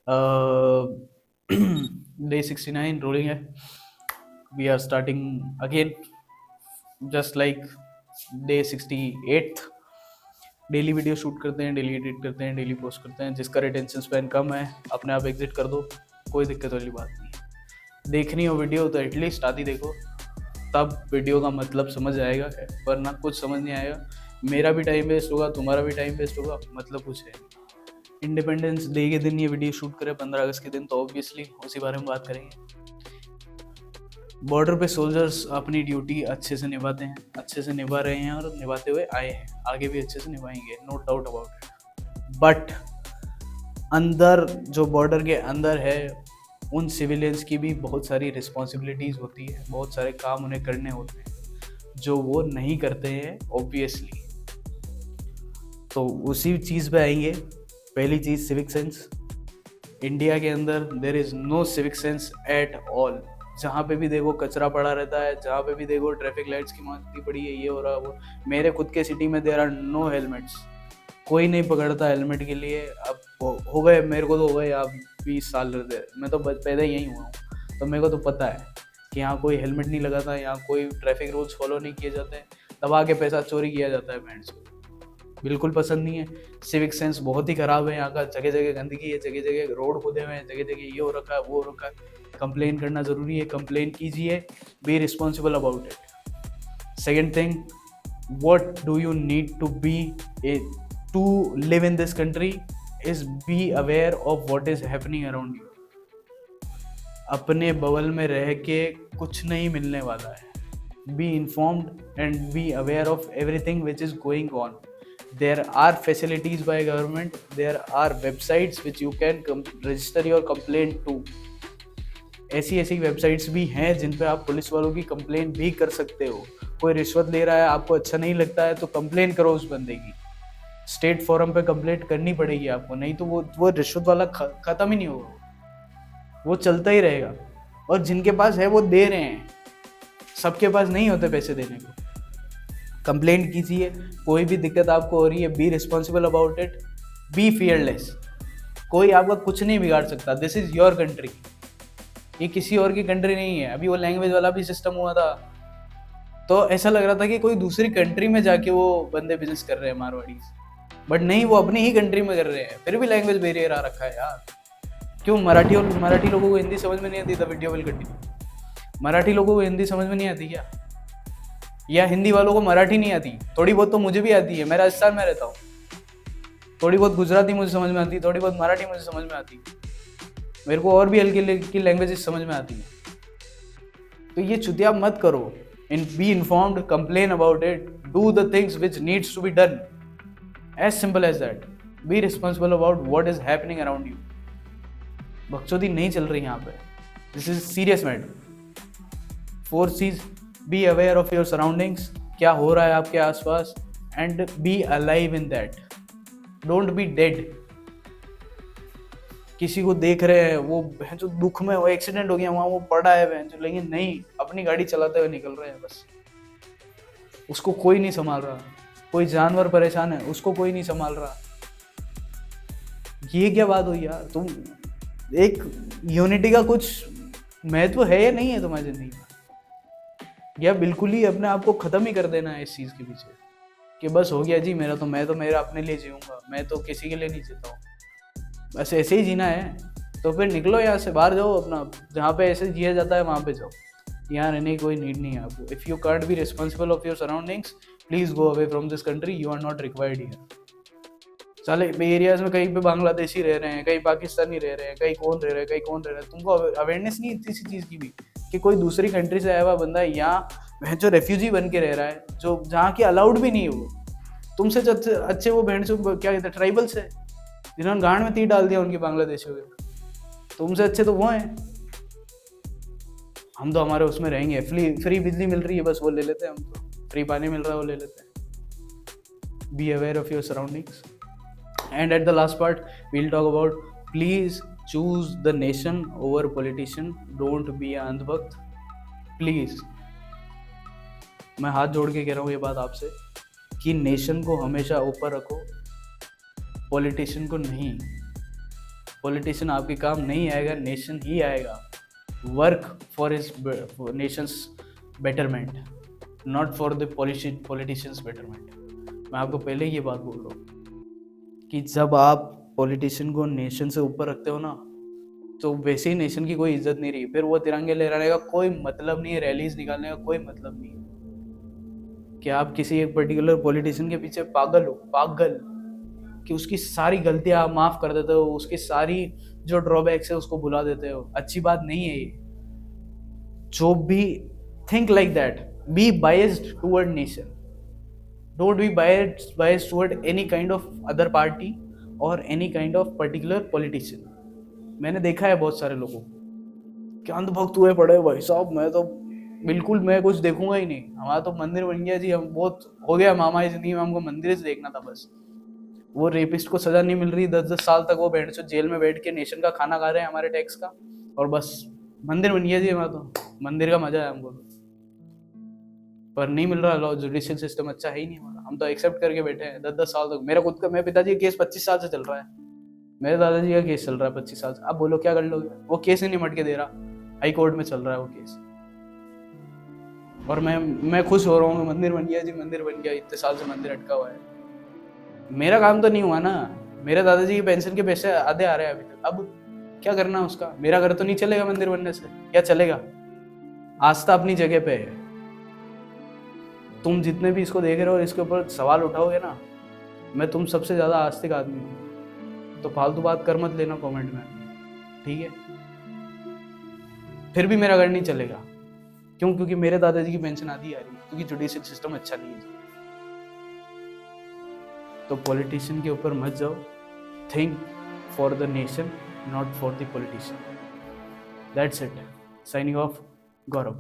Day 69 rolling है. We are starting again, just like day 68. Daily video shoot करते हैं, daily edit करते हैं, डेली पोस्ट करते हैं. जिसका रिटेंशन स्पैन कम है अपने आप एग्जिट कर दो, कोई दिक्कत वाली बात नहीं. देखनी हो वीडियो तो एटलीस्ट आधी देखो, तब वीडियो का मतलब समझ आएगा, वरना कुछ समझ नहीं आएगा. मेरा भी टाइम वेस्ट होगा, तुम्हारा भी टाइम वेस्ट होगा, मतलब कुछ है. इंडिपेंडेंस डे के दिन ये वीडियो शूट करें 15 अगस्त के दिन, तो ऑब्वियसली उसी बारे में बात करेंगे. बॉर्डर पे सोल्जर्स अपनी ड्यूटी अच्छे से निभाते हैं, अच्छे से निभा रहे हैं और निभाते हुए आए हैं, आगे भी अच्छे से निभाएंगे, no doubt about it. But अंदर जो बॉर्डर के अंदर है, उन सिविलियंस की भी बहुत सारी रिस्पॉन्सिबिलिटीज़ होती है, बहुत सारे काम उन्हें करने होते हैं जो वो नहीं करते हैं ऑब्वियसली. तो उसी चीज़ पे आएंगे. पहली चीज़, सिविक सेंस. इंडिया के अंदर there is no civic sense at all. जहाँ पे भी देखो कचरा पड़ा रहता है, जहाँ पे भी देखो ट्रैफिक लाइट्स की मांगती पड़ी है, ये हो रहा है वो. मेरे खुद के सिटी में देयर आर नो हेलमेट्स. कोई नहीं पकड़ता हेलमेट के लिए. अब हो गए, मेरे को तो हो गए आप 20 साल रहते, मैं तो पैदा ही यहीं हुआ हूँ, तो मेरे को तो पता है कि यहाँ कोई हेलमेट नहीं लगाता, यहाँ कोई ट्रैफिक रूल्स फॉलो नहीं किए जाते हैं, दबा के पैसा चोरी किया जाता है. बैंड से बिल्कुल पसंद नहीं है. सिविक सेंस बहुत ही खराब है यहाँ का. जगह जगह गंदगी है, जगह जगह रोड खुदे हुए हैं, जगह जगह ये हो रखा है, वो हो रखा है. कंप्लेन करना ज़रूरी है, कंप्लेन कीजिए, B responsible about it. Second thing, what do you need to be to live in this country is be aware of what is happening around you. अपने बबल में रह के कुछ नहीं मिलने वाला है. Be informed and be aware of everything which is going on. There are facilities by government, there are websites which you can register your complaint to. ऐसी ऐसी वेबसाइट्स भी हैं जिन पे आप पुलिस वालों की कंप्लेन भी कर सकते हो. कोई रिश्वत ले रहा है, आपको अच्छा नहीं लगता है, तो कंप्लेन करो उस बंदे की. स्टेट फोरम पे कंप्लेंट करनी पड़ेगी आपको, नहीं तो वो रिश्वत वाला खत्म ही नहीं होगा, वो चलता ही रहेगा. और जिनके पास है वो दे रहे हैं, सबके पास नहीं होते पैसे देने को. कंप्लेंट कीजिए, कोई भी दिक्कत आपको हो रही है, B responsible about it, be fearless. कोई आपका कुछ नहीं बिगाड़ सकता. दिस इज योर कंट्री, ये किसी और की कंट्री नहीं है. अभी वो लैंग्वेज वाला भी सिस्टम हुआ था, तो ऐसा लग रहा था कि कोई दूसरी कंट्री में जाके वो बंदे बिजनेस कर रहे हैं मारवाड़ी, बट नहीं, वो अपनी ही कंट्री में कर रहे हैं. फिर भी लैंग्वेज बैरियर आ रखा है यार. क्यों? मराठी लोगों को हिंदी समझ में नहीं आती? The video will continue. Marathi लोगों को हिंदी समझ में नहीं आती क्या? या हिंदी वालों को मराठी नहीं आती? थोड़ी बहुत तो मुझे भी आती है, मैं राजस्थान में रहता हूँ. थोड़ी बहुत गुजराती मुझे समझ में आती, थोड़ी बहुत मराठी मुझे समझ में आती, मेरे को और भी हल्की हल्की लैंग्वेजेस समझ में आती है. तो ये चुतिया मत करो. Be informed, complain about it, do the things which needs to be done. As simple as that. Be responsible about what is happening around you. बकचोदी नहीं चल रही यहाँ पे. This is serious matter. Fourth चीज, be aware of your surroundings. क्या हो रहा है आपके आसपास, and be alive in that. Don't be dead. किसी को देख रहे हैं वो जो दुख में, वो एक्सीडेंट हो गया वहाँ, वो पड़ा है जो, लेकिन नहीं, अपनी गाड़ी चलाते हुए निकल रहे हैं बस. उसको कोई नहीं संभाल रहा. कोई जानवर परेशान है, उसको कोई नहीं संभाल रहा. ये क्या बात हुई यार? तुम एक यूनिटी का कुछ महत्व है या नहीं है तुम्हारी जिंदगी में? या बिल्कुल ही अपने आप को खत्म ही कर देना है इस चीज के पीछे कि बस हो गया जी मेरा, तो मैं तो मेरा अपने लिए जीऊंगा, मैं तो किसी के लिए नहीं जीता हूँ, बस ऐसे ही जीना है. तो फिर निकलो यहाँ से, बाहर जाओ, अपना जहाँ पे ऐसे जिया जाता है वहाँ पे जाओ. यहाँ रहने की कोई नीड नहीं है आपको. If you can't be responsible of your surroundings, please go away from this country. You are not required here. साले एरियाज में कहीं पे बांग्लादेशी रह रहे हैं, कहीं पाकिस्तानी रह रहे हैं, कहीं कौन रह रहे हैं, कहीं कौन रह रहा है. तुमको अवेयरनेस नहीं है किसी चीज़ की भी कि कोई दूसरी कंट्री से आया हुआ बंदा यहाँ जो रेफ्यूजी बन के रह रहा है, जो जहाँ की अलाउड भी नहीं है वो. तुमसे अच्छे वो बहन से क्या कहते हैं, ट्राइबल्स है, जिन्होंने गांड में तीर डाल दिया उनकी बांग्लादेशियों के. तुमसे अच्छे तो वो हैं. हम तो हमारे उसमें रहेंगे. फ्री बिजली मिल रही है, बस वो ले लेते हैं हम तो. फ्री पानी मिल रहा है, वो ले लेते हैं. Be aware of your surroundings. And at the last part we'll talk about, please choose the nation over politician. Don't be a अंधभक्त प्लीज. मैं हाथ जोड़ के कह रहा हूँ ये बात आपसे कि नेशन को हमेशा ऊपर रखो, पॉलिटिशियन को नहीं. पॉलिटिशियन आपके काम नहीं आएगा, नेशन ही आएगा। Work for his Nations betterment, not for the politicians betterment. मैं आपको पहले ही ये बात बोल रहा हूँ कि जब आप पॉलिटिशियन को नेशन से ऊपर रखते हो ना, तो वैसे ही नेशन की कोई इज्जत नहीं रही। फिर वो तिरंगे लहराने का कोई मतलब नहीं है, रैलीज निकालने का कोई मतलब नहीं है। कि आप किसी एक पर्टिकुलर पॉलिटिशियन के पीछे पागल हो, पागल, कि उसकी सारी गलतियां आप माफ कर देते हो, उसकी सारी जो ड्रॉबैक्स है उसको भुला देते हो। अच्छी बात नहीं है ये। जो भी think like that, be biased toward nation, don't be biased toward any kind of other party और any kind of particular politician. मैंने देखा है बहुत सारे लोगों को कि अंधभक्त हुए पड़े भाई साहब, मैं तो बिल्कुल मैं कुछ देखूंगा ही नहीं, हमारा तो मंदिर बन गया जी, हम बहुत हो गया मामा की जिंदगी में, हमको मंदिर से देखना था बस। वो रेपिस्ट को सजा नहीं मिल रही, 10-10 साल तक वो बैठ जेल में बैठ के नेशन का खाना खा रहे हैं हमारे टैक्स का, और बस मंदिर बन गया जी हमारा, तो मंदिर का मजा है हमको। पर नहीं मिल रहा, लॉ जुडिशियल सिस्टम अच्छा है ही नहीं हमारा, हम तो एक्सेप्ट करके बैठे हैं 10-10 साल तक। मेरा खुद का, मेरे पिताजी का केस 25 साल से चल रहा है, मेरे दादाजी का केस चल रहा है 25 साल से। अब बोलो क्या कर लोगे, वो केस ही नहीं मट के दे रहा, हाई कोर्ट में चल रहा है वो केस, और मैं खुश हो रहा हूँ, मंदिर बन गया जी, मंदिर बन गया, इतने साल से मंदिर अटका हुआ है। मेरा काम तो नहीं हुआ ना, मेरे दादाजी की पेंशन के पैसे आधे आ रहे हैं अभी तक, अब क्या करना है उसका। मेरा घर तो नहीं चलेगा मंदिर बनने से, क्या चलेगा। आस्था अपनी जगह पे है। तुम जितने भी इसको देख रहे हो, इसके ऊपर सवाल उठाओगे ना, मैं तुम सबसे ज्यादा आस्तिक आदमी हूँ, तो फालतू बात कर मत लेना कमेंट में, ठीक है। फिर भी मेरा घर नहीं चलेगा, क्यों? क्योंकि मेरे दादाजी की पेंशन आधी आ रही है, क्योंकि जुडिशियल सिस्टम अच्छा नहीं है। तो पॉलिटिशियन के ऊपर मत जाओ, think for the nation, not for the politician. That's it, signing off, Gaurav.